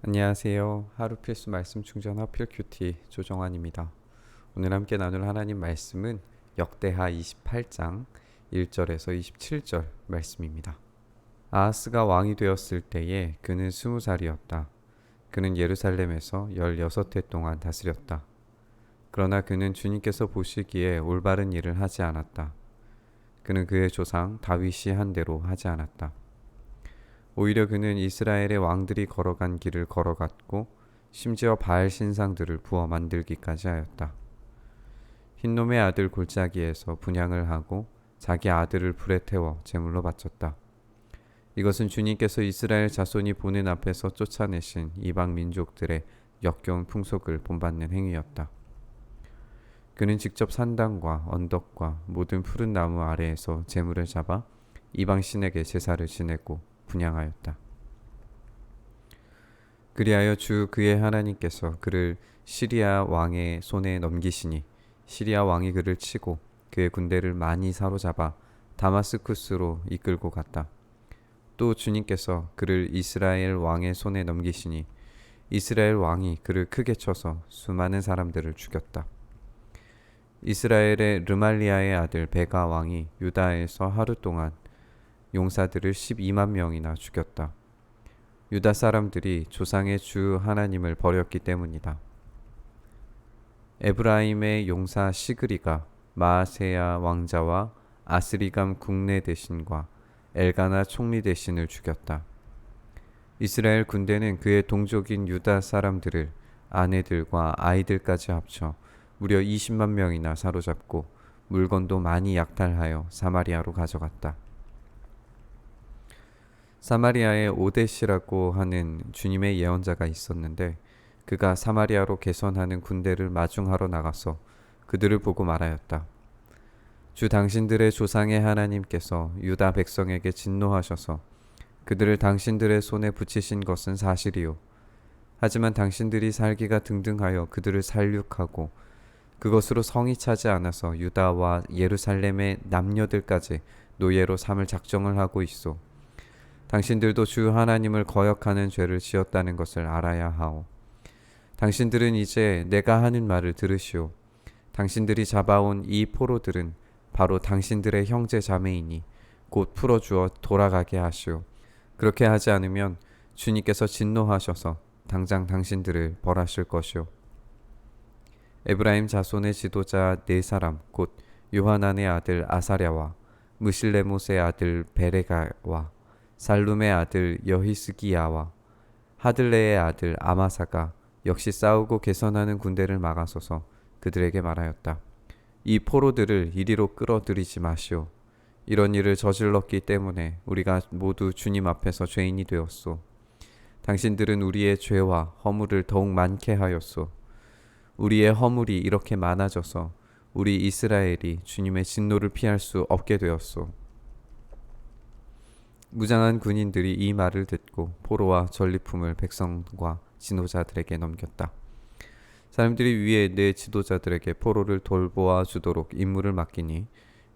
안녕하세요. 하루 필수 말씀 충전 허필 큐티 조정환입니다. 오늘 함께 나눌 하나님 말씀은 역대하 28장 1절에서 27절 말씀입니다. 아하스가 왕이 되었을 때에 그는 20살이었다. 그는 예루살렘에서 16해 동안 다스렸다. 그러나 그는 주님께서 보시기에 올바른 일을 하지 않았다. 그는 그의 조상 다윗이 한 대로 하지 않았다. 오히려 그는 이스라엘의 왕들이 걸어간 길을 걸어갔고 심지어 바알 신상들을 부어 만들기까지 하였다. 흰놈의 아들 골짜기에서 분향을 하고 자기 아들을 불에 태워 제물로 바쳤다. 이것은 주님께서 이스라엘 자손이 보는 앞에서 쫓아내신 이방 민족들의 역겨운 풍속을 본받는 행위였다. 그는 직접 산당과 언덕과 모든 푸른 나무 아래에서 제물을 잡아 이방 신에게 제사를 지내고 분향하였다. 그리하여 주 그의 하나님께서 그를 시리아 왕의 손에 넘기시니 시리아 왕이 그를 치고 그의 군대를 많이 사로잡아 다마스쿠스로 이끌고 갔다. 또 주님께서 그를 이스라엘 왕의 손에 넘기시니 이스라엘 왕이 그를 크게 쳐서 수많은 사람들을 죽였다. 이스라엘의 르말리아의 아들 베가 왕이 유다에서 하루 동안 용사들을 12만 명이나 죽였다. 유다 사람들이 조상의 주 하나님을 버렸기 때문이다. 에브라임의 용사 시그리가 마아세야 왕자와 아스리감 국내 대신과 엘가나 총리 대신을 죽였다. 이스라엘 군대는 그의 동족인 유다 사람들을 아내들과 아이들까지 합쳐 무려 20만 명이나 사로잡고 물건도 많이 약탈하여 사마리아로 가져갔다. 사마리아에 오데시라고 하는 주님의 예언자가 있었는데 그가 사마리아로 개선하는 군대를 마중하러 나가서 그들을 보고 말하였다. 주 당신들의 조상의 하나님께서 유다 백성에게 진노하셔서 그들을 당신들의 손에 붙이신 것은 사실이요. 하지만 당신들이 살기가 등등하여 그들을 살육하고 그것으로 성이 차지 않아서 유다와 예루살렘의 남녀들까지 노예로 삼을 작정을 하고 있소. 당신들도 주 하나님을 거역하는 죄를 지었다는 것을 알아야 하오. 당신들은 이제 내가 하는 말을 들으시오. 당신들이 잡아온 이 포로들은 바로 당신들의 형제 자매이니 곧 풀어주어 돌아가게 하시오. 그렇게 하지 않으면 주님께서 진노하셔서 당장 당신들을 벌하실 것이오. 에브라임 자손의 지도자 네 사람 곧 요하난의 아들 아사랴와 무실레못의 아들 베레가와 살룸의 아들 여히스기야와 하들레의 아들 아마사가 역시 싸우고 개선하는 군대를 막아서서 그들에게 말하였다. 이 포로들을 이리로 끌어들이지 마시오. 이런 일을 저질렀기 때문에 우리가 모두 주님 앞에서 죄인이 되었소. 당신들은 우리의 죄와 허물을 더욱 많게 하였소. 우리의 허물이 이렇게 많아져서 우리 이스라엘이 주님의 진노를 피할 수 없게 되었소. 무장한 군인들이 이 말을 듣고 포로와 전리품을 백성과 지도자들에게 넘겼다. 사람들이 위에 네 지도자들에게 포로를 돌보아 주도록 임무를 맡기니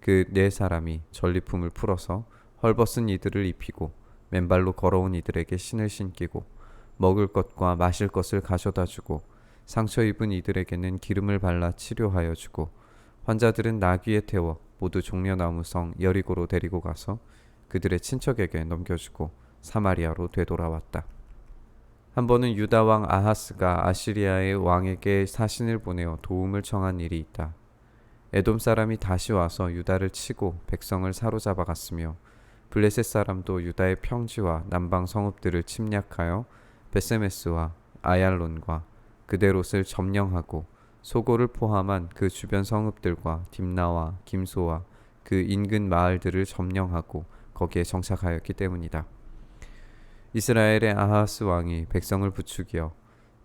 그 네 사람이 전리품을 풀어서 헐벗은 이들을 입히고 맨발로 걸어온 이들에게 신을 신기고 먹을 것과 마실 것을 가져다 주고 상처 입은 이들에게는 기름을 발라 치료하여 주고 환자들은 나귀에 태워 모두 종려나무 성 여리고로 데리고 가서 그들의 친척에게 넘겨주고 사마리아로 되돌아왔다. 한 번은 유다 왕 아하스가 아시리아의 왕에게 사신을 보내어 도움을 청한 일이 있다. 에돔 사람이 다시 와서 유다를 치고 백성을 사로잡아 갔으며 블레셋 사람도 유다의 평지와 남방 성읍들을 침략하여 베세메스와 아얄론과 그데롯을 점령하고 소고를 포함한 그 주변 성읍들과 딥나와 김소와 그 인근 마을들을 점령하고 거기에 정착하였기 때문이다. 이스라엘의 아하스 왕이 백성을 부추겨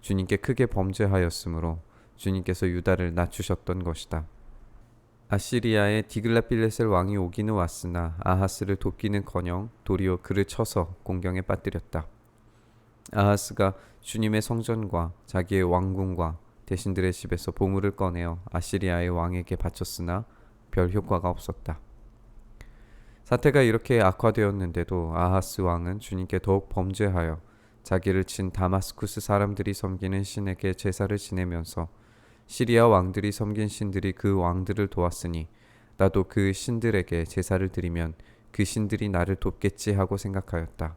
주님께 크게 범죄하였으므로 주님께서 유다를 낮추셨던 것이다. 아시리아의 디글랏빌레셀 왕이 오기는 왔으나 아하스를 돕기는커녕 도리어 그를 쳐서 공경에 빠뜨렸다. 아하스가 주님의 성전과 자기의 왕궁과 대신들의 집에서 보물을 꺼내어 아시리아의 왕에게 바쳤으나 별 효과가 없었다. 사태가 이렇게 악화되었는데도 아하스 왕은 주님께 더욱 범죄하여 자기를 친 다마스쿠스 사람들이 섬기는 신에게 제사를 지내면서 시리아 왕들이 섬긴 신들이 그 왕들을 도왔으니 나도 그 신들에게 제사를 드리면 그 신들이 나를 돕겠지 하고 생각하였다.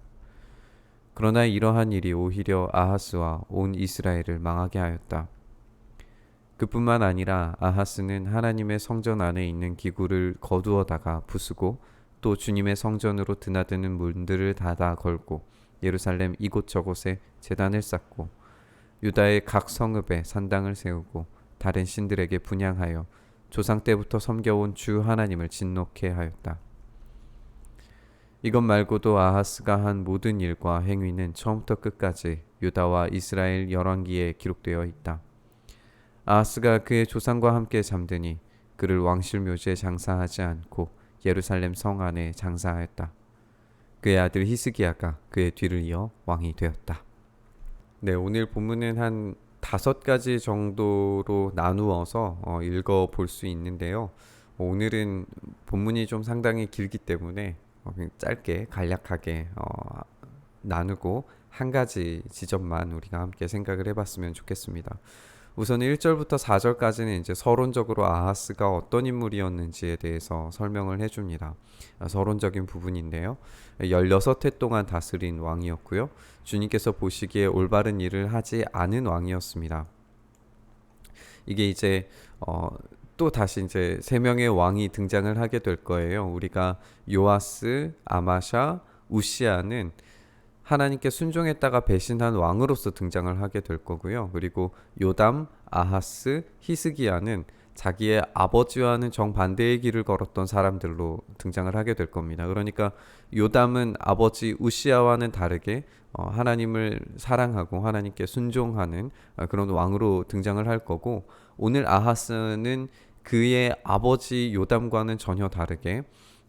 그러나 이러한 일이 오히려 아하스와 온 이스라엘을 망하게 하였다. 그뿐만 아니라 아하스는 하나님의 성전 안에 있는 기구를 거두어다가 부수고 또 주님의 성전으로 드나드는 문들을 닫아 걸고 예루살렘 이곳저곳에 제단을 쌓고 유다의 각 성읍에 산당을 세우고 다른 신들에게 분향하여 조상 때부터 섬겨온 주 하나님을 진노케 하였다. 이것 말고도 아하스가 한 모든 일과 행위는 처음부터 끝까지 유다와 이스라엘 열왕기에 기록되어 있다. 아하스가 그의 조상과 함께 잠드니 그를 왕실 묘지에 장사하지 않고 예루살렘 성 안에 장사하였다. 그의 아들 히스기야가 그의 뒤를 이어 왕이 되었다. 네, 오늘 본문은 한 5가지 정도로 나누어서 읽어볼 수 있는데요. 오늘은 본문이 좀 상당히 길기 때문에 짧게 간략하게 나누고 한 가지 지점만 우리가 함께 생각을 해봤으면 좋겠습니다. 우선 1절부터 4절까지는 이제 서론적으로 아하스가 어떤 인물이었는지에 대해서 설명을 해줍니다. 서론적인 부분인데요. 16해 동안 다스린 왕이었고요. 주님께서 보시기에 올바른 일을 하지 않은 왕이었습니다. 이게 이제 또 다시 이제 3명의 왕이 등장을 하게 될 거예요. 우리가 요아스, 아마샤, 우시아는 하나님께 순종했다가 배신한 왕으로서 등장을 하게 될 거고요. 그리고 요담, 아하스, 히스기야는 자기의 아버지와는 정반대의 길을 걸었던 사람들로 등장을 하게 될 겁니다. 그러니까 요담은 아버지 우시아와는 다르게 하나님을 사랑하고 하나님께 순종하는 그런 왕으로 등장을 할 거고, 오늘 아하스는 그의 아버지 요담과는 전혀 다르게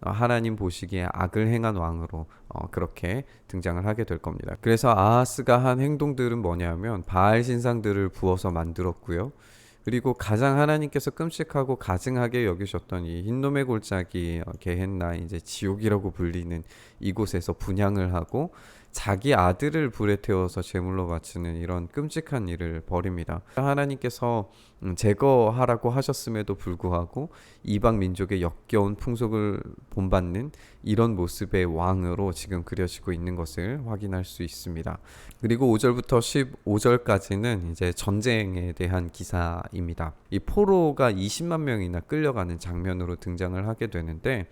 하나님 보시기에 악을 행한 왕으로 그렇게 등장을 하게 될 겁니다. 그래서 아하스가 한 행동들은 뭐냐면 바알 신상들을 부어서 만들었고요. 그리고 가장 하나님께서 끔찍하고 가증하게 여기셨던 이 흰놈의 골짜기 게헨나, 이제 지옥이라고 불리는 이곳에서 분향을 하고 자기 아들을 불에 태워서 제물로 바치는 이런 끔찍한 일을 벌입니다. 하나님께서 제거하라고 하셨음에도 불구하고 이방 민족의 역겨운 풍속을 본받는 이런 모습의 왕으로 지금 그려지고 있는 것을 확인할 수 있습니다. 그리고 5절부터 15절까지는 이제 전쟁에 대한 기사입니다. 이 포로가 20만 명이나 끌려가는 장면으로 등장을 하게 되는데,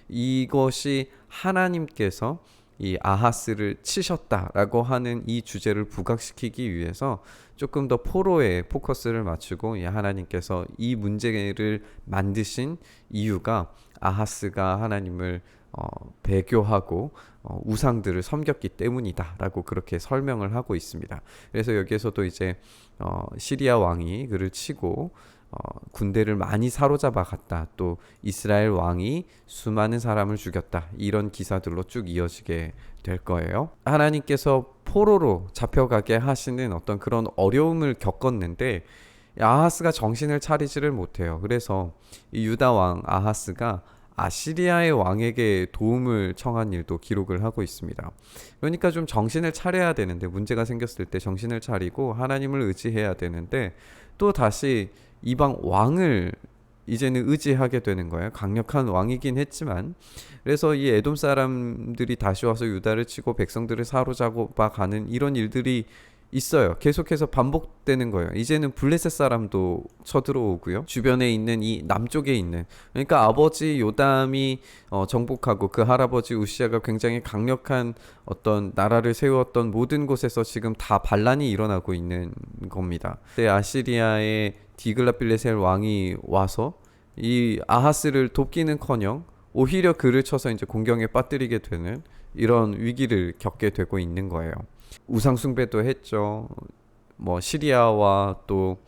이것이 하나님께서 이 아하스를 치셨다라고 하는 이 주제를 부각시키기 위해서 조금 더 포로에 포커스를 맞추고, 하나님께서 이 문제를 만드신 이유가 아하스가 하나님을 배교하고 우상들을 섬겼기 때문이다라고 그렇게 설명을 하고 있습니다. 그래서 여기에서도 이제 시리아 왕이 그를 치고 군대를 많이 사로잡아 갔다, 또 이스라엘 왕이 수많은 사람을 죽였다, 이런 기사들로 쭉 이어지게 될 거예요. 하나님께서 포로로 잡혀가게 하시는 어떤 그런 어려움을 겪었는데 아하스가 정신을 차리지를 못해요. 그래서 이 유다 왕 아하스가 아시리아의 왕에게 도움을 청한 일도 기록을 하고 있습니다. 그러니까 좀 정신을 차려야 되는데, 문제가 생겼을 때 정신을 차리고 하나님을 의지해야 되는데 또 다시 이방 왕을 이제는 의지하게 되는 거예요. 강력한 왕이긴 했지만. 그래서 이 에돔 사람들이 다시 와서 유다를 치고 백성들을 사로잡아 가는 이런 일들이 있어요. 계속해서 반복되는 거예요. 이제는 블레셋 사람도 쳐들어오고요. 주변에 있는 이 남쪽에 있는, 그러니까 아버지 요담이 정복하고 그 할아버지 우시아가 굉장히 강력한 어떤 나라를 세웠던 모든 곳에서 지금 다 반란이 일어나고 있는 겁니다. 그때 아시리아의 디글랏빌레셀 왕이 와서 이 아하스를 돕기는커녕 오히려 그를 쳐서 이제 공경에 빠뜨리게 되는 이런 위기를 겪게 되고 있는 거예요. 우상 숭배도 했죠. 뭐 시리아와 또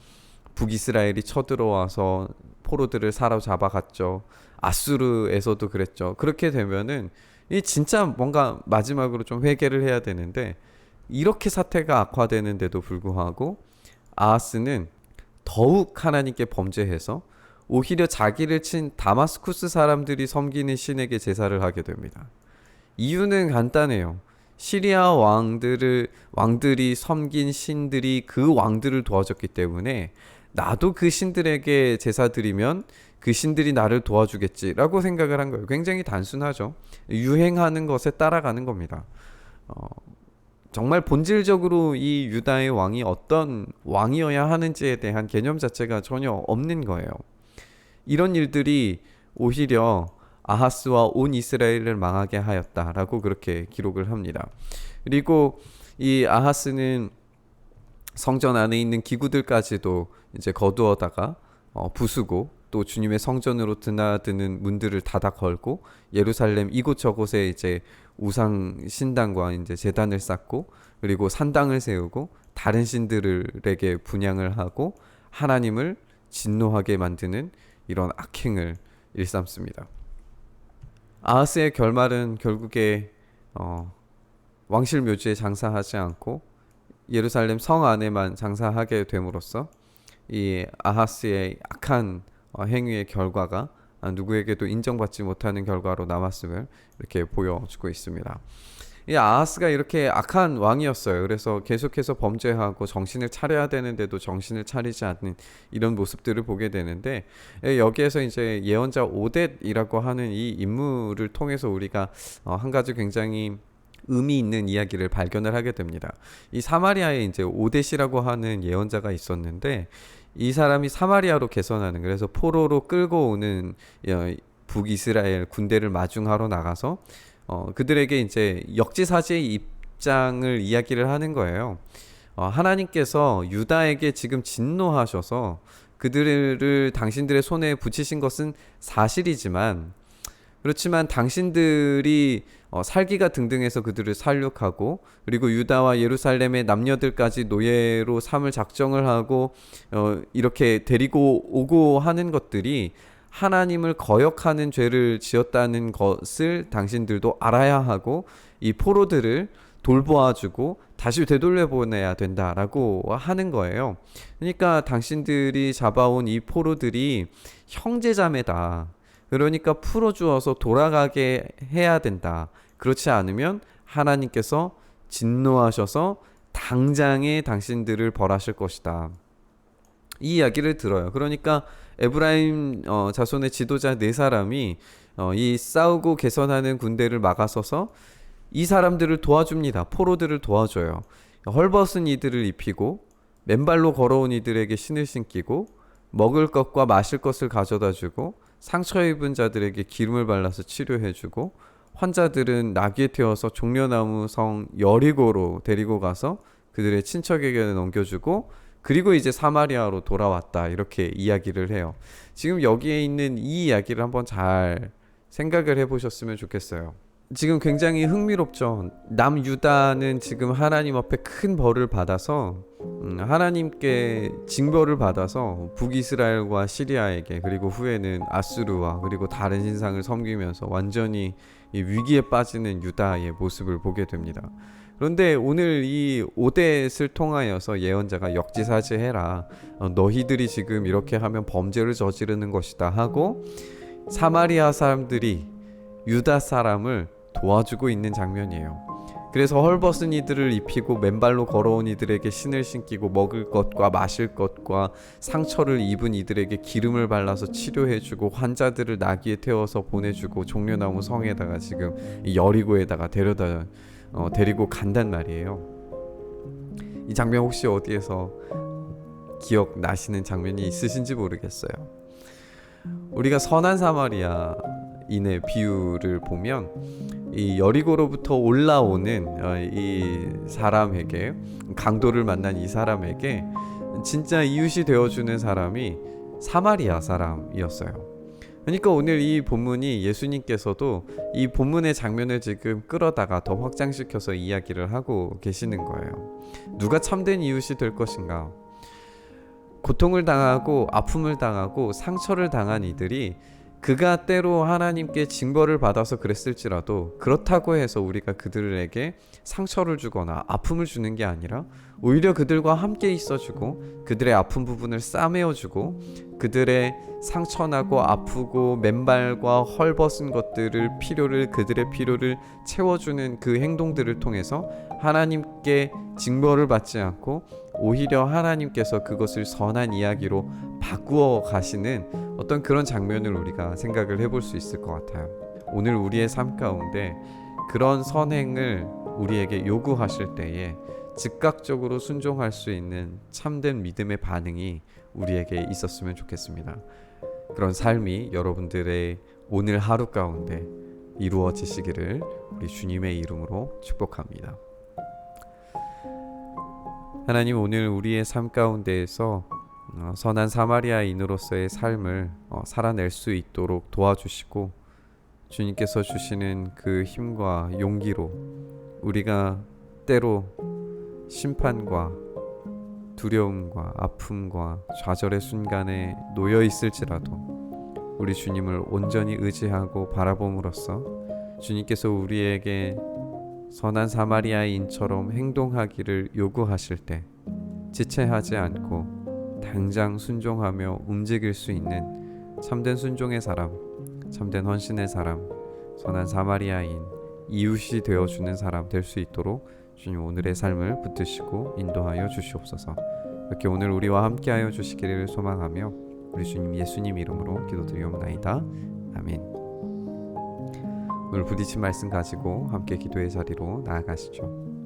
북이스라엘이 쳐들어와서 포로들을 사로잡아 갔죠. 아수르에서도 그랬죠. 그렇게 되면은 이 진짜 뭔가 마지막으로 좀 회개를 해야 되는데, 이렇게 사태가 악화되는데도 불구하고 아하스는 더욱 하나님께 범죄해서 오히려 자기를 친 다마스쿠스 사람들이 섬기는 신에게 제사를 하게 됩니다. 이유는 간단해요. 시리아 왕들이 섬긴 신들이 그 왕들을 도와줬기 때문에 나도 그 신들에게 제사 드리면 그 신들이 나를 도와주겠지라고 생각을 한 거예요. 굉장히 단순하죠. 유행하는 것에 따라가는 겁니다. 어, 정말 본질적으로 이 유다의 왕이 어떤 왕이어야 하는지에 대한 개념 자체가 전혀 없는 거예요. 이런 일들이 오히려 아하스와 온 이스라엘을 망하게 하였다라고 그렇게 기록을 합니다. 그리고 이 아하스는 성전 안에 있는 기구들까지도 이제 거두어다가 부수고, 또 주님의 성전으로 드나드는 문들을 닫아 걸고, 예루살렘 이곳저곳에 이제 우상 신당과 이제 제단을 쌓고, 그리고 산당을 세우고 다른 신들에게 분향을 하고 하나님을 진노하게 만드는 이런 악행을 일삼습니다. 아하스의 결말은 결국에 왕실 묘지에 장사하지 않고 예루살렘 성 안에만 장사하게 됨으로써 이 아하스의 악한 행위의 결과가 누구에게도 인정받지 못하는 결과로 남았음을 이렇게 보여주고 있습니다. 이 아하스가 이렇게 악한 왕이었어요. 그래서 계속해서 범죄하고 정신을 차려야 되는데도 정신을 차리지 않는 이런 모습들을 보게 되는데, 여기에서 이제 예언자 오뎃이라고 하는 이 인물을 통해서 우리가 한 가지 굉장히 의미 있는 이야기를 발견을 하게 됩니다. 이 사마리아에 이제 오뎃이라고 하는 예언자가 있었는데, 이 사람이 사마리아로 개선하는, 그래서 포로로 끌고 오는 북이스라엘 군대를 마중하러 나가서 그들에게 이제 역지사지의 입장을 이야기를 하는 거예요. 하나님께서 유다에게 지금 진노하셔서 그들을 당신들의 손에 붙이신 것은 사실이지만, 그렇지만 당신들이 살기가 등등해서 그들을 살육하고, 그리고 유다와 예루살렘의 남녀들까지 노예로 삼을 작정을 하고 이렇게 데리고 오고 하는 것들이 하나님을 거역하는 죄를 지었다는 것을 당신들도 알아야 하고, 이 포로들을 돌보아주고 다시 되돌려보내야 된다라고 하는 거예요. 그러니까 당신들이 잡아온 이 포로들이 형제자매다. 그러니까 풀어주어서 돌아가게 해야 된다. 그렇지 않으면 하나님께서 진노하셔서 당장에 당신들을 벌하실 것이다. 이 이야기를 들어요. 그러니까 에브라임 자손의 지도자 네 사람이 이 싸우고 개선하는 군대를 막아서서 이 사람들을 도와줍니다. 포로들을 도와줘요. 헐벗은 이들을 입히고 맨발로 걸어온 이들에게 신을 신기고 먹을 것과 마실 것을 가져다 주고 상처 입은 자들에게 기름을 발라서 치료해주고, 환자들은 나귀에 태워서 종려나무 성 여리고로 데리고 가서 그들의 친척에게 넘겨주고, 그리고 이제 사마리아로 돌아왔다, 이렇게 이야기를 해요. 지금 여기에 있는 이 이야기를 한번 잘 생각을 해보셨으면 좋겠어요. 지금 굉장히 흥미롭죠. 남유다는 지금 하나님 앞에 큰 벌을 받아서 하나님께 징벌을 받아서 북이스라엘과 시리아에게, 그리고 후에는 아수르와 그리고 다른 신상을 섬기면서 완전히 이 위기에 빠지는 유다의 모습을 보게 됩니다. 그런데 오늘 이 오뎃을 통하여서 예언자가 역지사지해라, 너희들이 지금 이렇게 하면 범죄를 저지르는 것이다 하고 사마리아 사람들이 유다 사람을 도와주고 있는 장면이에요. 그래서 헐벗은 이들을 입히고 맨발로 걸어온 이들에게 신을 신기고 먹을 것과 마실 것과 상처를 입은 이들에게 기름을 발라서 치료해주고 환자들을 나귀에 태워서 보내주고 종려나무 성에다가 지금 여리고에다가 데리고 간단 말이에요. 이 장면 혹시 어디에서 기억나시는 장면이 있으신지 모르겠어요. 우리가 선한 사마리아인의 비유를 보면 이 여리고로부터 올라오는 이 사람에게, 강도를 만난 이 사람에게 진짜 이웃이 되어주는 사람이 사마리아 사람이었어요. 그러니까 오늘 이 본문이 예수님께서도 이 본문의 장면을 지금 끌어다가 더 확장시켜서 이야기를 하고 계시는 거예요. 누가 참된 이웃이 될 것인가? 고통을 당하고 아픔을 당하고 상처를 당한 이들이 그가 때로 하나님께 징벌을 받아서 그랬을지라도 그렇다고 해서 우리가 그들에게 상처를 주거나 아픔을 주는 게 아니라 오히려 그들과 함께 있어주고 그들의 아픈 부분을 싸매어주고 그들의 상처나고 아프고 맨발과 헐벗은 그들의 필요를 채워주는 그 행동들을 통해서 하나님께 징벌을 받지 않고 오히려 하나님께서 그것을 선한 이야기로 바꾸어 가시는 어떤 그런 장면을 우리가 생각을 해볼 수 있을 것 같아요. 오늘 우리의 삶 가운데 그런 선행을 우리에게 요구하실 때에 즉각적으로 순종할 수 있는 참된 믿음의 반응이 우리에게 있었으면 좋겠습니다. 그런 삶이 여러분들의 오늘 하루 가운데 이루어지시기를 우리 주님의 이름으로 축복합니다. 하나님, 오늘 우리의 삶 가운데에서 선한 사마리아인으로서의 삶을 살아낼 수 있도록 도와주시고 주님께서 주시는 그 힘과 용기로 우리가 때로 심판과 두려움과 아픔과 좌절의 순간에 놓여 있을지라도 우리 주님을 온전히 의지하고 바라봄으로써 주님께서 우리에게 선한 사마리아인처럼 행동하기를 요구하실 때 지체하지 않고 당장 순종하며 움직일 수 있는 참된 순종의 사람, 참된 헌신의 사람, 선한 사마리아인, 이웃이 되어주는 사람 될 수 있도록 주님 오늘의 삶을 붙드시고 인도하여 주시옵소서. 이렇게 오늘 우리와 함께하여 주시기를 소망하며 우리 주님 예수님 이름으로 기도드리옵나이다. 아멘. 오늘 부딪힌 말씀 가지고 함께 기도의 자리로 나아가시죠.